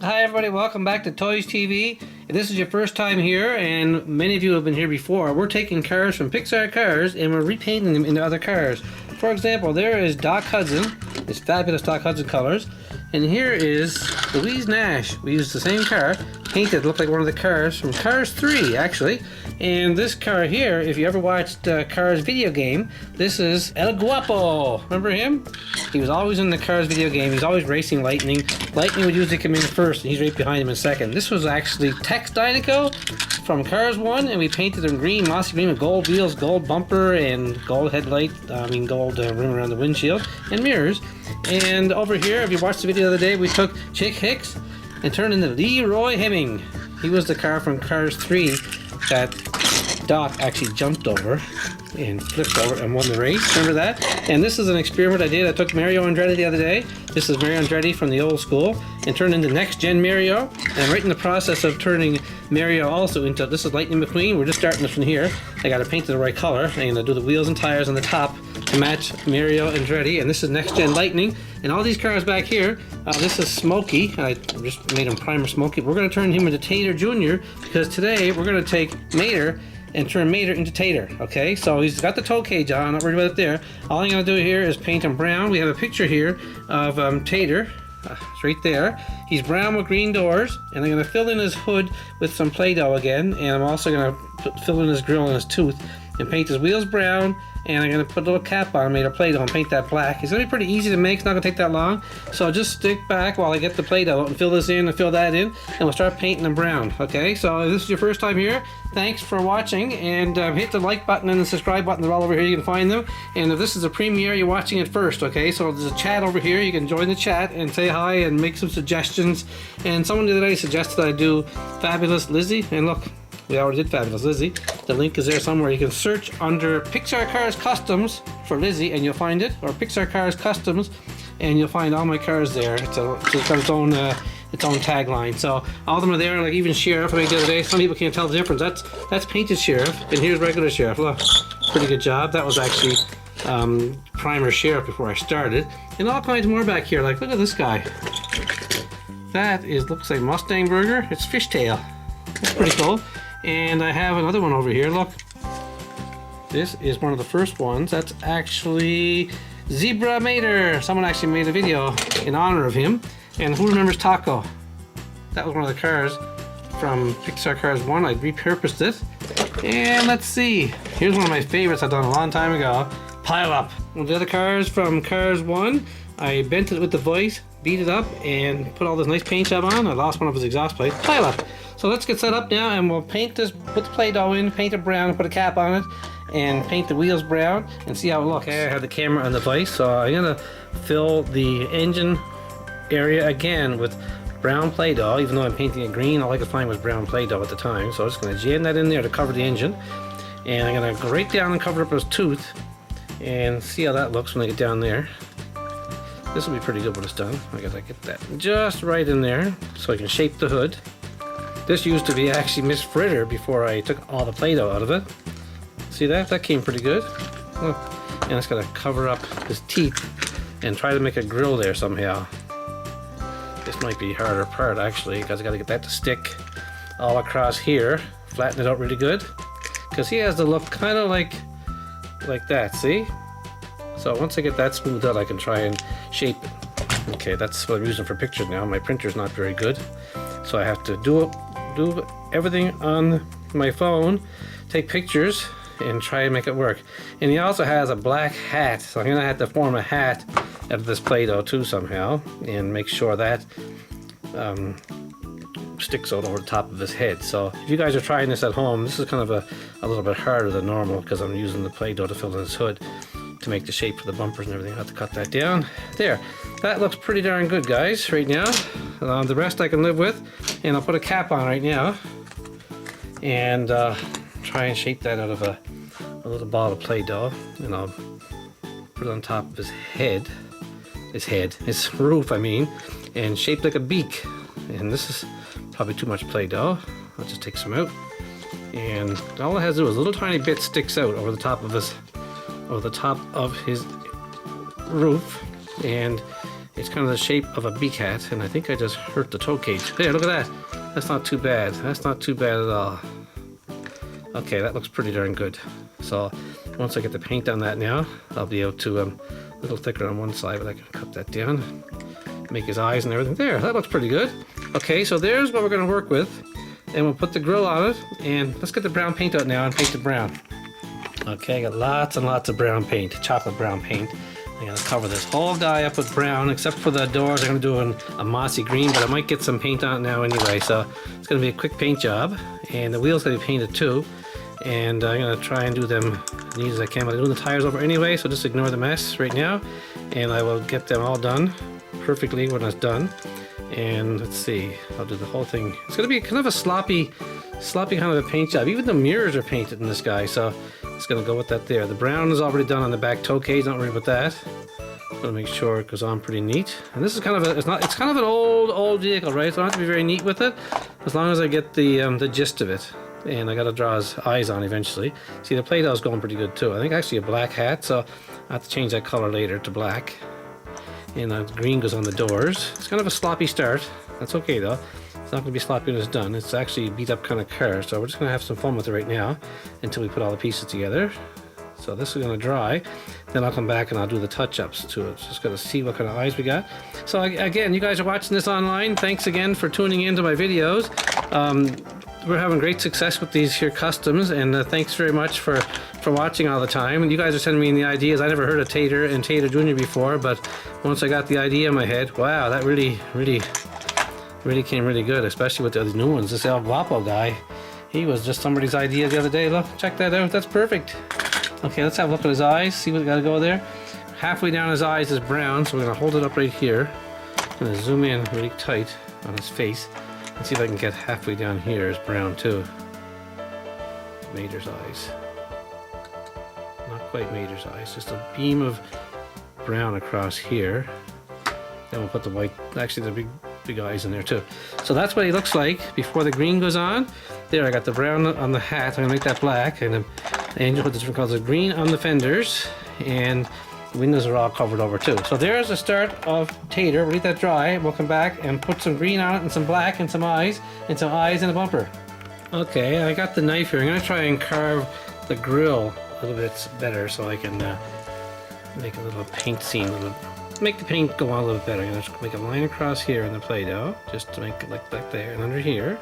Hi everybody, welcome back to Toys TV. If this is your first time here, and many of you have been here before, we're taking cars from Pixar cars and we're repainting them into other cars. For example, there is Doc Hudson, his fabulous Doc Hudson colors, and here is Louise Nash. We used the same car, painted, looked like one of the cars from Cars 3 actually. And this car here, if you ever watched Cars video game, this is El Guapo. Remember him? He was always in the Cars video game. He's always racing Lightning. Lightning would usually come in first, and he's right behind him in second. This was actually Tex Dynaco from Cars 1, and we painted him green, mossy green with gold wheels, gold bumper, and gold headlight, gold rim around the windshield, and mirrors. And over here, if you watched the video the other day, we took Chick Hicks and turned into Leroy Hemming. He was the car from Cars 3 that Doc actually jumped over and flipped over and won the race. Remember that? And this is an experiment I did. I took Mario Andretti the other day. This is Mario Andretti from the old school, and turned into next gen Mario. And right in the process of turning Mario also into, this is Lightning McQueen. We're just starting this from here. I got to paint it the right color. I'm going to do the wheels and tires on the top to match Mario Andretti. And this is next gen Lightning. And all these cars back here, this is Smokey. I just made him primer Smokey. We're going to turn him into Tater Jr. because today we're going to take Mater and turn Mater into Tater, okay? So he's got the toe cage on, I'm not worried about it there. All I'm gonna do here is paint him brown. We have a picture here of Tater, it's right there. He's brown with green doors, and I'm gonna fill in his hood with some Play-Doh again, and I'm also gonna fill in his grill and his tooth, and paint his wheels brown, and I'm gonna put a little cap on, made of Play-Doh, and paint that black. It's gonna be pretty easy to make, it's not gonna take that long. So just stick back while I get the Play-Doh and fill this in and fill that in, and we'll start painting them brown, okay? So if this is your first time here, thanks for watching, and hit the like button and the subscribe button. They're all over here, you can find them. And if this is a premiere, you're watching it first, okay? So there's a chat over here, you can join the chat and say hi and make some suggestions. And someone the other day suggested I do Fabulous Lizzie, and look, we already did Fabulous Lizzie. The link is there somewhere. You can search under Pixar Cars Customs for Lizzie and you'll find it, or Pixar Cars Customs, and you'll find all my cars there. It's got its own tagline. So all of them are there, like even Sheriff I made the other day. Some people can't tell the difference. That's painted Sheriff, and here's regular Sheriff. Look, pretty good job. That was actually primer Sheriff before I started. And all kinds more back here. Like, look at this guy. That looks like Mustang Burger. It's Fishtail. That's pretty cool. And I have another one over here, look. This is one of the first ones. That's actually Zebra Mater. Someone actually made a video in honor of him. And who remembers Taco? That was one of the cars from Pixar Cars 1. I repurposed it. And let's see. Here's one of my favorites I've done a long time ago. Pile Up. One of the other cars from Cars 1. I bent it with the voice, beat it up, and put all this nice paint job on. I lost one of his exhaust plates. Pile Up. So let's get set up now, and we'll paint this, put the Play-Doh in, paint it brown, put a cap on it, and paint the wheels brown, and see how it looks. Okay, I have the camera on the device, so I'm gonna fill the engine area again with brown Play-Doh. Even though I'm painting it green, all I could find was brown Play-Doh at the time. So I'm just gonna jam that in there to cover the engine, and I'm gonna go right down and cover up his tooth, and see how that looks when I get down there. This will be pretty good when it's done. I gotta get that just right in there so I can shape the hood. This used to be actually Miss Fritter before I took all the Play-Doh out of it. See that? That came pretty good. Look. And it's gonna cover up his teeth and try to make a grill there somehow. This might be harder part actually, because I gotta get that to stick all across here. Flatten it out really good. Because he has to look kind of like that, see? So once I get that smoothed out, I can try and shape it. Okay, that's what I'm using for pictures now. My printer's not very good. So I have to do everything on my phone, take pictures, and try and make it work. And he also has a black hat, so I'm gonna have to form a hat out of this Play-Doh too somehow, and make sure that sticks out over the top of his head. So if you guys are trying this at home, this is kind of a little bit harder than normal because I'm using the Play-Doh to fill in his hood to make the shape for the bumpers and everything. I have to cut that down. There, that looks pretty darn good, guys, right now. The rest I can live with, and I'll put a cap on right now and try and shape that out of a little ball of Play-Doh, and I'll put it on top of his head, his roof I mean, and shaped like a beak. And this is probably too much Play-Doh. I'll just take some out, and all it has to do is a little tiny bit sticks out over the top of his roof, and It's kind of the shape of a beak hat, and I think I just hurt the toe cage. There, look at that. That's not too bad. That's not too bad at all. Okay, that looks pretty darn good. So once I get the paint on that now, I'll be able to, a little thicker on one side, but I can cut that down. Make his eyes and everything. There, that looks pretty good. Okay, so there's what we're going to work with. And we'll put the grill on it, and let's get the brown paint out now and paint it brown. Okay, I got lots and lots of brown paint, chocolate brown paint. I'm going to cover this whole guy up with brown, except for the doors. I'm going to do a mossy green, but I might get some paint on it now anyway. So it's going to be a quick paint job, and the wheel's going to be painted too. And I'm going to try and do them as neat as I can. I'm doing the tires over anyway, so just ignore the mess right now. And I will get them all done perfectly when it's done. And let's see, I'll do the whole thing. It's going to be kind of a sloppy kind of a paint job. Even the mirrors are painted in this guy, so it's going to go with that there. The brown is already done on the back toe cage, don't worry about that. Just going to make sure it goes on pretty neat. And this is kind of it's kind of an old vehicle, right? So I don't have to be very neat with it, as long as I get the gist of it. And I got to draw his eyes on eventually. See, the Play-Doh is going pretty good too. I think actually a black hat, so I have to change that color later to black. And the green goes on the doors. It's kind of a sloppy start. That's okay though. It's not going to be sloppy when it's done. It's actually a beat up kind of car. So we're just going to have some fun with it right now until we put all the pieces together. So this is going to dry. Then I'll come back and I'll do the touch-ups to it. Just got to see what kind of eyes we got. So again, you guys are watching this online. Thanks again for tuning into my videos. We're having great success with these here customs, and thanks very much for watching all the time. And you guys are sending me the ideas. I never heard of Tater and Tater Jr. before, but once I got the idea in my head, wow, that really came really good, especially with the other new ones. This El Guapo guy, he was just somebody's idea the other day. Look, check that out. That's perfect. Okay, let's have a look at his eyes. See what got to go there. Halfway down his eyes is brown, so we're gonna hold it up right here. I'm gonna zoom in really tight on his face. Let's see if I can get halfway down here is brown too. Mater's eyes. Not quite Mater's eyes, just a beam of brown across here. Then we'll put the white, actually the big eyes in there too. So that's what he looks like before the green goes on. There, I got the brown on the hat. I'm gonna make that black, and Angel put the different colors of green on the fenders, and the windows are all covered over too. So there's the start of Tater. We'll let that dry. We'll come back and put some green on it, and some black, and some eyes and a bumper. Okay, I got the knife here. I'm gonna try and carve the grill a little bit better so I can make a little paint scene, make the paint go on a little bit better. I'm gonna make a line across here in the Play-Doh, just to make it like that there, and under here.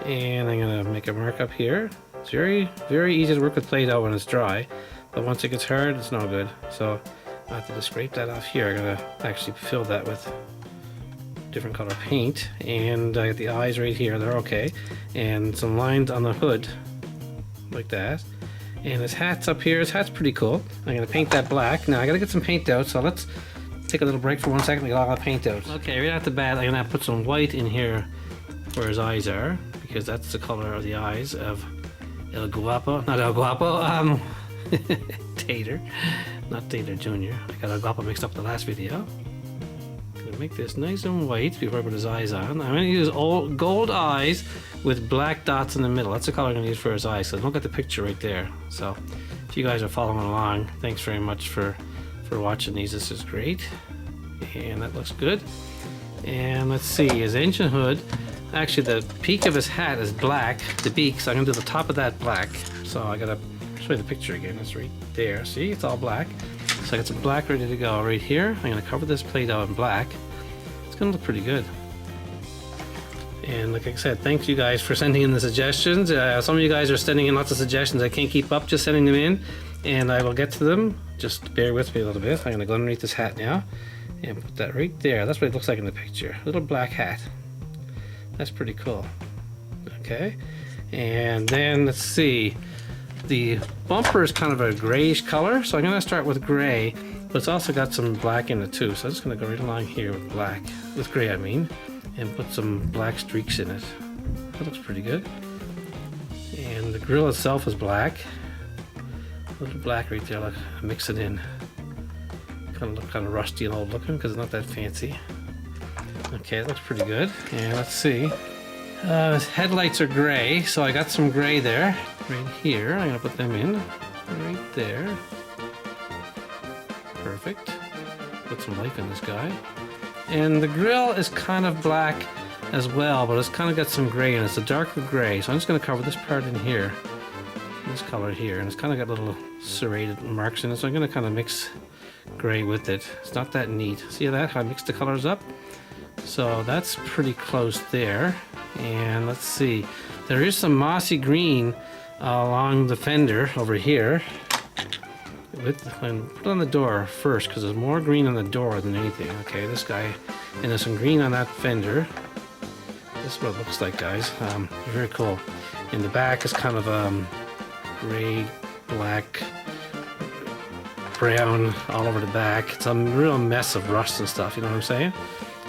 And I'm gonna make a mark up here. It's very, very easy to work with Play-Doh when it's dry. But once it gets hard, it's no good. So I have to just scrape that off here. I'm gonna actually fill that with different color paint. And I got the eyes right here, they're okay. And some lines on the hood, like that. And his hat's up here. His hat's pretty cool. I'm gonna paint that black. Now I gotta get some paint out, so let's take a little break for 1 second to get all the paint out. Okay, right off the bat, I'm gonna put some white in here where his eyes are, because that's the color of the eyes of El Guapo. Not El Guapo, Tater, not Tater Jr. I got El Guapo mixed up in the last video. Gonna make this nice and white before I put his eyes on. I'm gonna use old gold eyes with black dots in the middle. That's the color I'm gonna use for his eyes. So don't get the picture right there. So if you guys are following along, thanks very much for watching these. This is great, and that looks good. And let's see, his engine hood. Actually, the peak of his hat is black. The beak, so I'm gonna do the top of that black. So I gotta show you the picture again. It's right there. See, it's all black. So I got some black ready to go right here. I'm gonna cover this Play-Doh in black. It's gonna look pretty good. And like I said, thanks you guys for sending in the suggestions. Some of you guys are sending in lots of suggestions. I can't keep up just sending them in, and I will get to them. Just bear with me a little bit. I'm gonna go underneath this hat now and put that right there. That's what it looks like in the picture. Little black hat. That's pretty cool. Okay, and then let's see. The bumper is kind of a grayish color, so I'm gonna start with gray, but it's also got some black in it too. So I'm just gonna go right along here with black, with gray I mean, and put some black streaks in it. That looks pretty good. And the grill itself is black. A little black right there, look, mix it in. Kind of rusty and old looking because it's not that fancy. Okay, it looks pretty good. And let's see. His headlights are gray, so I got some gray there. Right here, I'm gonna put them in. Right there. Perfect. Put some life in this guy. And the grill is kind of black as well, but it's kind of got some gray in it. It's a darker gray. So I'm just going to cover this part in here. This color here. And it's kind of got little serrated marks in it. So I'm going to kind of mix gray with it. It's not that neat. See that? How I mixed the colors up? So that's pretty close there. And let's see. There is some mossy green along the fender over here. And put it on the door first because there's more green on the door than anything. Okay, this guy, and there's some green on that fender. This is what it looks like, guys. Very cool. In the back is kind of gray, black, brown all over the back. It's a real mess of rust and stuff. You know what I'm saying?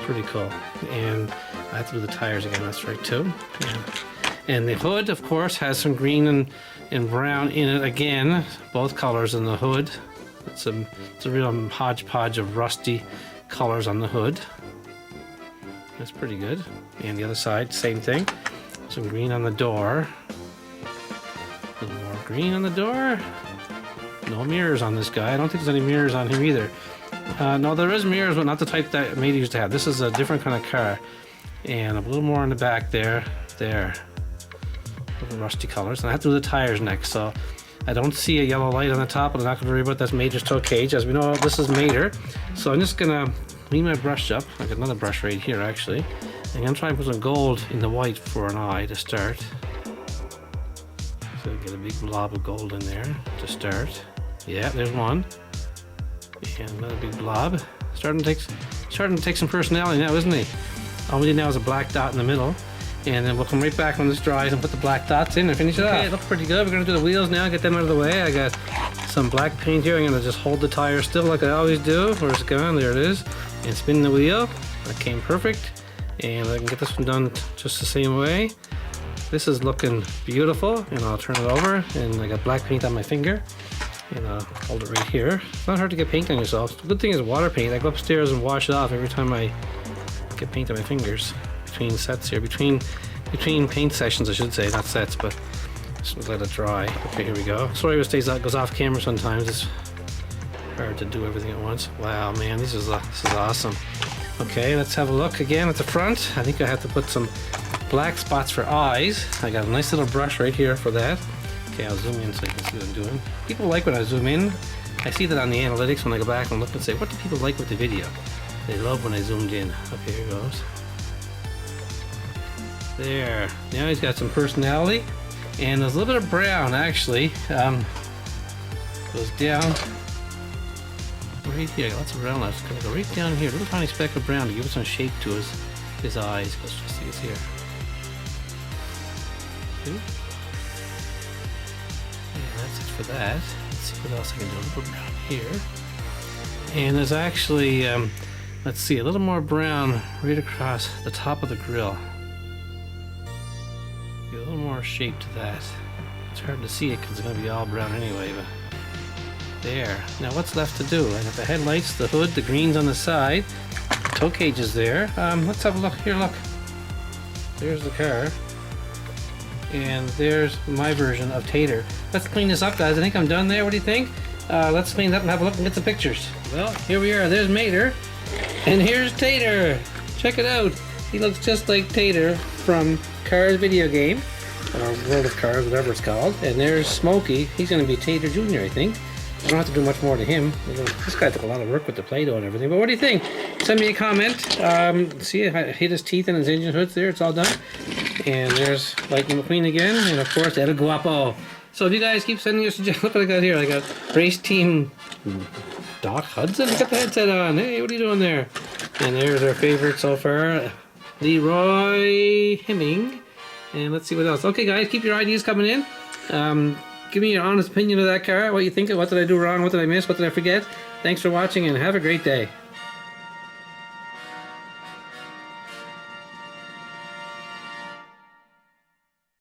Pretty cool. And I have to do the tires again. That's right too. And the hood, of course, has some green and brown in it again, both colors in the hood. It's a real hodgepodge of rusty colors on the hood. That's pretty good. And the other side, same thing. Some green on the door. A little more green on the door. No mirrors on this guy. I don't think there's any mirrors on him either. No, there is mirrors, but not the type that Mate used to have. This is a different kind of car. And a little more on the back there. There. Little rusty colors. And I have to do the tires next, so I don't see a yellow light on the top, but I'm not going to worry about. That's Mater's tow cage. As we know, this is Mater. So I'm just going to clean my brush up. I got another brush right here, actually. And I'm going to try and put some gold in the white for an eye to start. So get a big blob of gold in there to start. Yeah, there's one. And another big blob. Starting to take some personality now, isn't he? All we need now is a black dot in the middle. And then we'll come right back when this dries and put the black dots in and finish it off. Okay, it looks pretty good. We're going to do the wheels now, get them out of the way. I got some black paint here. I'm going to just hold the tire still like I always do. Where's it going? There it is. And spin the wheel. That came perfect. And I can get this one done just the same way. This is looking beautiful. And I'll turn it over. And I got black paint on my finger. And I'll hold it right here. It's not hard to get paint on yourself. The good thing is water paint. I go upstairs and wash it off every time I get paint on my fingers. Between sets here, between paint sessions, I should say, not sets, but just let it dry. Okay, here we go. Sorry if it goes off camera sometimes. It's hard to do everything at once. Wow, man, this is awesome. Okay, let's have a look again at the front. I think I have to put some black spots for eyes. I got a nice little brush right here for that. Okay, I'll zoom in so you can see what I'm doing. People like when I zoom in. I see that on the analytics when I go back and look and say, what do people like with the video? They love when I zoomed in. Okay, here goes. There. Now he's got some personality. And there's a little bit of brown, actually. Goes down right here. Lots of brown left. It's going to go right down here. A little tiny speck of brown to give it some shape to his eyes. Let's just see, it's here. Okay. Yeah, that's it for that. Let's see what else I can do. A little brown here. And there's actually, let's see, a little more brown right across the top of the grill. Get a little more shape to that. It's hard to see it because it's going to be all brown anyway, but there. Now what's left to do? I got the headlights, the hood, the greens on the side. The tow cage is there. Let's have a look. Here, look. There's the car. And there's my version of Tater. Let's clean this up, guys. I think I'm done there. What do you think? Let's clean it up and have a look and get the pictures. Well, here we are. There's Mater. And here's Tater. Check it out. He looks just like Tater from Cars video game. Or World of Cars, whatever it's called. And there's Smokey. He's going to be Tater Jr., I think. I don't have to do much more to him. This guy took a lot of work with the Playdough and everything. But what do you think? Send me a comment. See, I hit his teeth and his engine hoods there. It's all done. And there's Lightning McQueen again. And of course, El Guapo. So if you guys keep sending your suggestions, look what I got here. I got Race Team Doc Hudson. Got the headset on. Hey, what are you doing there? And there's our favorite so far, Leroy Hemming. And let's see what else. Okay, guys, keep your ideas coming in. Give me your honest opinion of that car. What you think of? What did I do wrong? What did I miss? What did I forget? Thanks for watching and have a great day.